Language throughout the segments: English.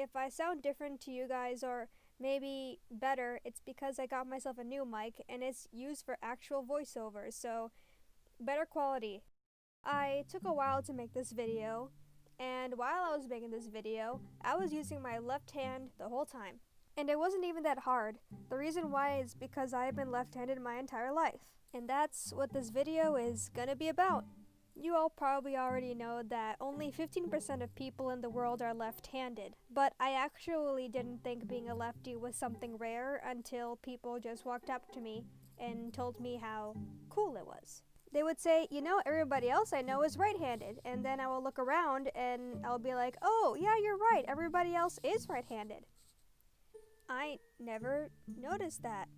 If I sound different to you guys or maybe better, it's because I got myself a new mic and it's used for actual voiceovers, so better quality. I took a while to make this video, and while I was making this video, I was using my left hand the whole time. And it wasn't even that hard. The reason why is because I've been left-handed my entire life. And that's what this video is gonna be about. You all probably already know that only 15% of people in the world are left-handed, but I actually didn't think being a lefty was something rare until people just walked up to me and told me how cool it was. They would say, you know, everybody else I know is right-handed, and then I will look around and I'll be like, oh, yeah, you're right, everybody else is right-handed. I never noticed that.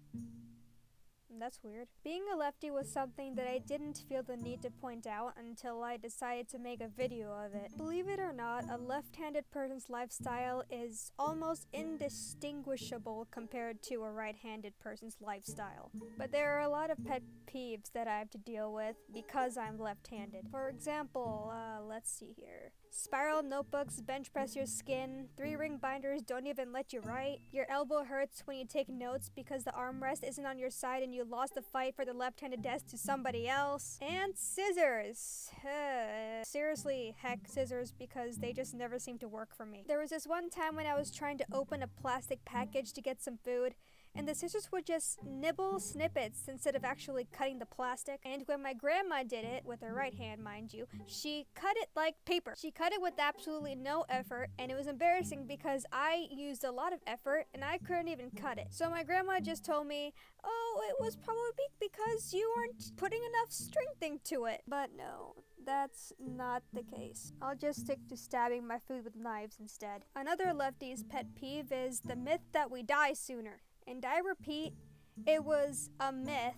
That's weird. Being a lefty was something that I didn't feel the need to point out until I decided to make a video of it. Believe it or not, a left-handed person's lifestyle is almost indistinguishable compared to a right-handed person's lifestyle. But there are a lot of pet peeves that I have to deal with because I'm left-handed. For example, let's see here. Spiral notebooks bench press your skin, 3-ring binders don't even let you write, your elbow hurts when you take notes because the armrest isn't on your side and you lost the fight for the left-handed desk to somebody else, and scissors. Seriously, heck, scissors, because they just never seem to work for me. There was this one time when I was trying to open a plastic package to get some food, and the scissors would just nibble snippets instead of actually cutting the plastic. And when my grandma did it, with her right hand mind you, she cut it like paper. She cut it with absolutely no effort, and it was embarrassing because I used a lot of effort and I couldn't even cut it. So my grandma just told me, oh, it was probably because you weren't putting enough strength into it. But no, that's not the case. I'll just stick to stabbing my food with knives instead. Another lefty's pet peeve is the myth that we die sooner. And I repeat, it was a myth,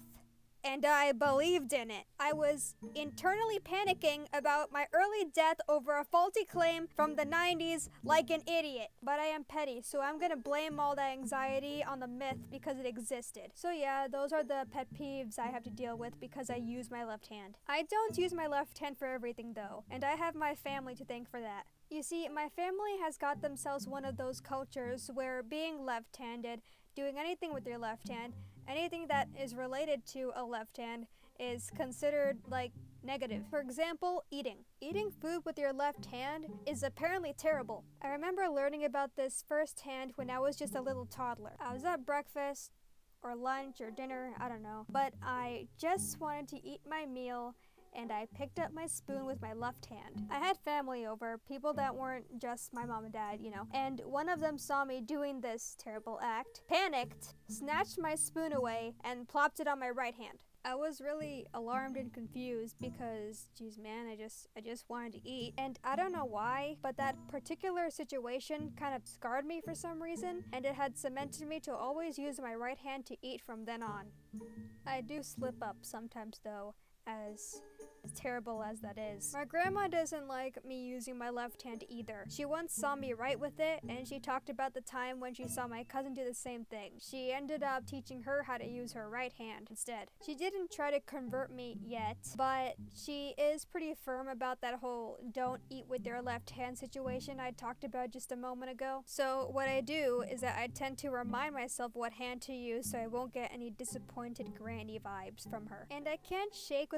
and I believed in it. I was internally panicking about my early death over a faulty claim from the 90s like an idiot. But I am petty, so I'm gonna blame all that anxiety on the myth because it existed. So yeah, those are the pet peeves I have to deal with because I use my left hand. I don't use my left hand for everything though, and I have my family to thank for that. You see, my family has got themselves one of those cultures where being left-handed, doing anything with your left hand, anything that is related to a left hand is considered like negative. For example, eating. Eating food with your left hand is apparently terrible. I remember learning about this firsthand when I was just a little toddler. I was at breakfast or lunch or dinner, I don't know, but I just wanted to eat my meal and I picked up my spoon with my left hand. I had family over, people that weren't just my mom and dad, you know, and one of them saw me doing this terrible act, panicked, snatched my spoon away, and plopped it on my right hand. I was really alarmed and confused because, geez man, I just wanted to eat. And I don't know why, but that particular situation kind of scarred me for some reason, and it had cemented me to always use my right hand to eat from then on. I do slip up sometimes though, as terrible as that is. My grandma doesn't like me using my left hand either. She once saw me write with it, and she talked about the time when she saw my cousin do the same thing. She ended up teaching her how to use her right hand instead. She didn't try to convert me yet, but she is pretty firm about that whole don't eat with your left hand situation I talked about just a moment ago. So what I do is that I tend to remind myself what hand to use so I won't get any disappointed granny vibes from her. And I can't shake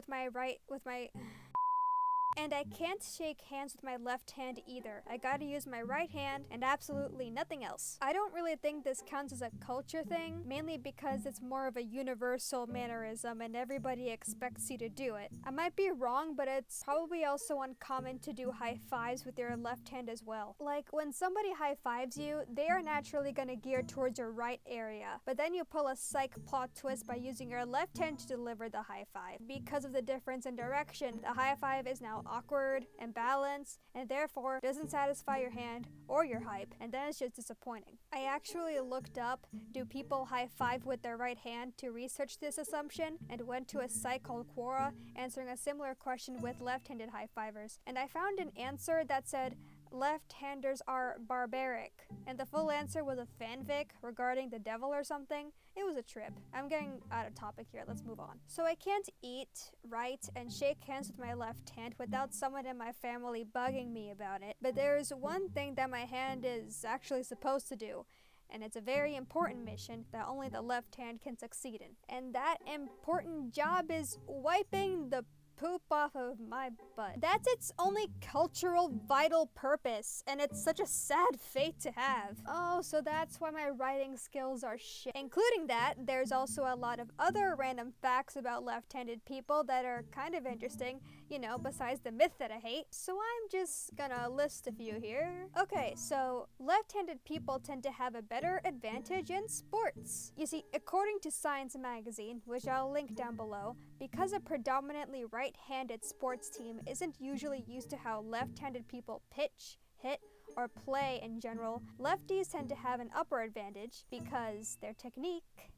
hands with my left hand either. I gotta use my right hand and absolutely nothing else. I don't really think this counts as a culture thing, mainly because it's more of a universal mannerism and everybody expects you to do it. I might be wrong, but it's probably also uncommon to do high fives with your left hand as well. Like when somebody high fives you, they are naturally gonna gear towards your right area, but then you pull a psych plot twist by using your left hand to deliver the high five. Because of the difference in direction, the high five is now awkward, imbalanced, and therefore doesn't satisfy your hand or your hype, and then it's just disappointing. I actually looked up, do people high five with their right hand, to research this assumption, and went to a site called Quora answering a similar question with left-handed high fivers, and I found an answer that said left-handers are barbaric, and the full answer was a fanfic regarding the devil or something. It was a trip. I'm getting out of topic here, let's move on. So I can't eat, write, and shake hands with my left hand without someone in my family bugging me about it, but there's one thing that my hand is actually supposed to do, and it's a very important mission that only the left hand can succeed in. And that important job is wiping the poop off of my butt. That's its only cultural vital purpose, and it's such a sad fate to have. Oh, so that's why my writing skills are shit. Including that, there's also a lot of other random facts about left-handed people that are kind of interesting, you know, besides the myth that I hate. So I'm just gonna list a few here. Okay, so left-handed people tend to have a better advantage in sports. You see, according to Science magazine, which I'll link down below, because a predominantly right-handed sports team isn't usually used to how left-handed people pitch, hit, or play in general, lefties tend to have an upper advantage because their technique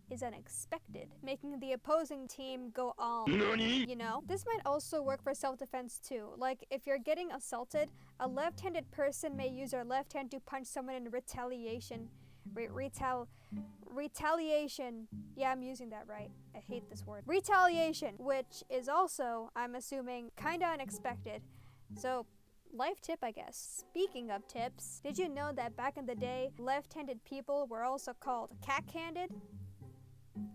is unexpected, making the opposing team go all, you know? This might also work for self-defense too. Like, if you're getting assaulted, a left-handed person may use their left hand to punch someone in retaliation. Retaliation. Yeah, I'm using that right. I hate this word. Retaliation, which is also, I'm assuming, kinda unexpected. So, life tip, I guess. Speaking of tips, did you know that back in the day, left-handed people were also called cack-handed?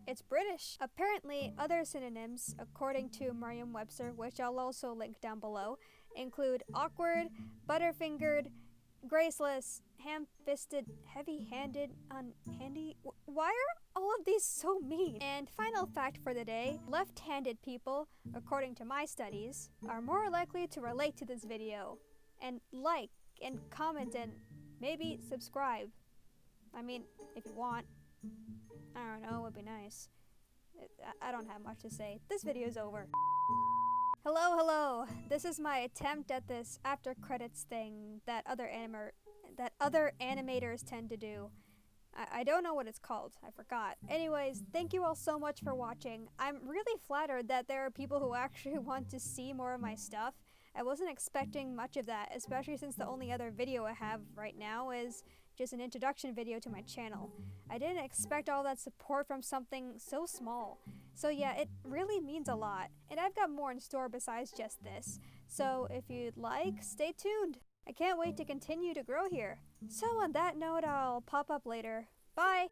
It's British. Apparently, other synonyms, according to Merriam-Webster, which I'll also link down below, include awkward, butterfingered, graceless, ham-fisted, heavy-handed, unhandy. Why are all of these so mean? And final fact for the day, left-handed people, according to my studies, are more likely to relate to this video and like and comment and maybe subscribe. I mean, if you want. I don't know, it would be nice. I don't have much to say. This video's over. Hello. This is my attempt at this after credits thing that other animators tend to do. I don't know what it's called. I forgot. Anyways, thank you all so much for watching. I'm really flattered that there are people who actually want to see more of my stuff. I wasn't expecting much of that, especially since the only other video I have right now is just an introduction video to my channel. I didn't expect all that support from something so small. So yeah, it really means a lot. And I've got more in store besides just this. So if you'd like, stay tuned. I can't wait to continue to grow here. So on that note, I'll pop up later. Bye!